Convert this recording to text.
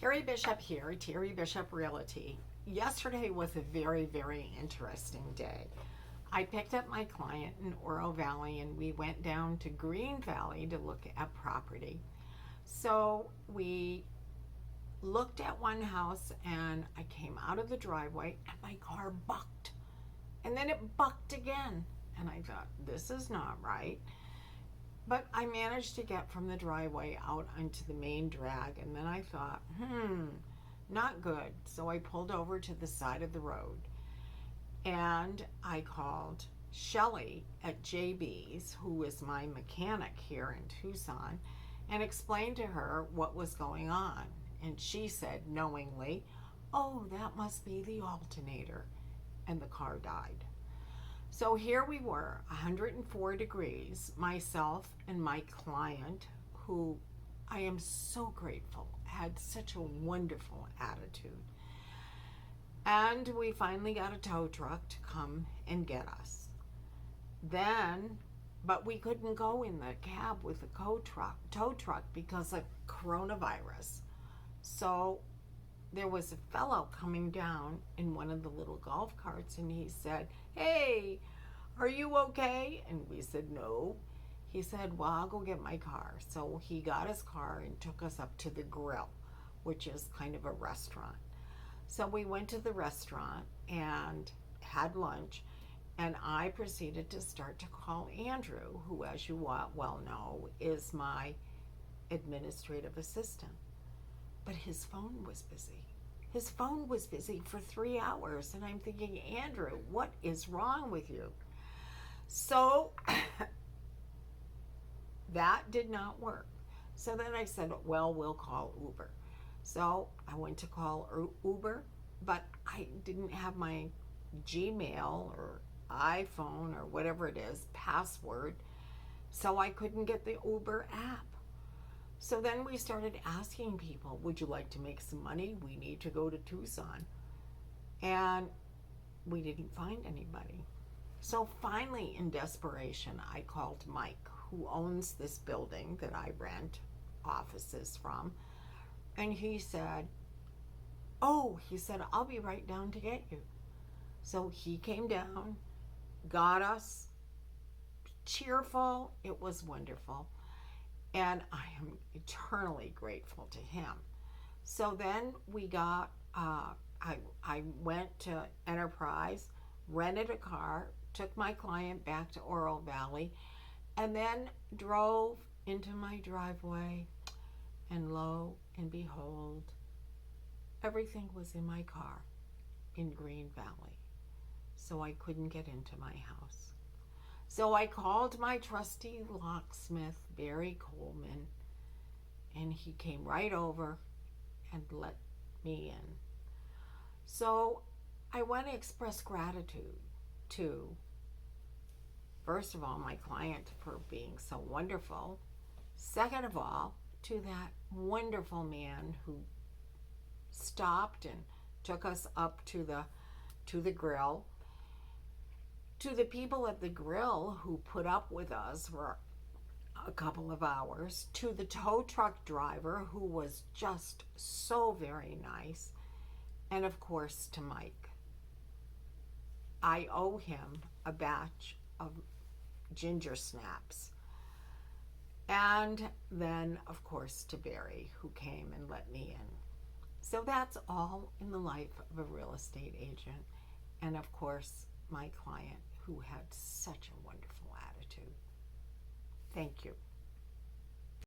Terry Bishop here, Terry Bishop Realty. Yesterday was a very, very interesting day. I picked up my client in Oro Valley and we went down to Green Valley to look at property. So we looked at one house and I came out of the driveway and my car bucked. And then it bucked again. And I thought, this is not right. But I managed to get from the driveway out onto the main drag, and then I thought, not good. So I pulled over to the side of the road, and I called Shelly at JB's, who is my mechanic here in Tucson, and explained to her what was going on. And she said knowingly, "Oh, that must be the alternator," and the car died. So here we were, 104 degrees, myself and my client, who I am so grateful, had such a wonderful attitude. And we finally got a tow truck to come and get us. But we couldn't go in the cab with the tow truck because of coronavirus. So there was a fellow coming down in one of the little golf carts and he said, "Hey, are you okay?" And we said, "No." He said, "Well, I'll go get my car." So he got his car and took us up to the Grill, which is kind of a restaurant. So we went to the restaurant and had lunch, and I proceeded to start to call Andrew, who, as you well know, is my administrative assistant. But his phone was busy. His phone was busy for 3 hours. And I'm thinking, Andrew, what is wrong with you? So that did not work. So then I said, well, we'll call Uber. So I went to call Uber, but I didn't have my Gmail or iPhone or whatever it is, password. So I couldn't get the Uber app. So then we started asking people, would you like to make some money? We need to go to Tucson. And we didn't find anybody. So finally, in desperation, I called Mike, who owns this building that I rent offices from. And he said, I'll be right down to get you. So he came down, got us, cheerful. It was wonderful. And I am eternally grateful to him. So then we got, I went to Enterprise, rented a car, took my client back to Oro Valley, and then drove into my driveway, and lo and behold, everything was in my car in Green Valley. So I couldn't get into my house. So I called my trusty locksmith, Barry Coleman, and he came right over and let me in. So I want to express gratitude to, first of all, my client for being so wonderful. Second of all, to that wonderful man who stopped and took us up to the Grill. To the people at the Grill who put up with us for a couple of hours, to the tow truck driver who was just so very nice, and of course to Mike. I owe him a batch of ginger snaps. And then, of course, to Barry, who came and let me in. So that's all in the life of a real estate agent. And of course, my client, who had such a wonderful attitude. Thank you.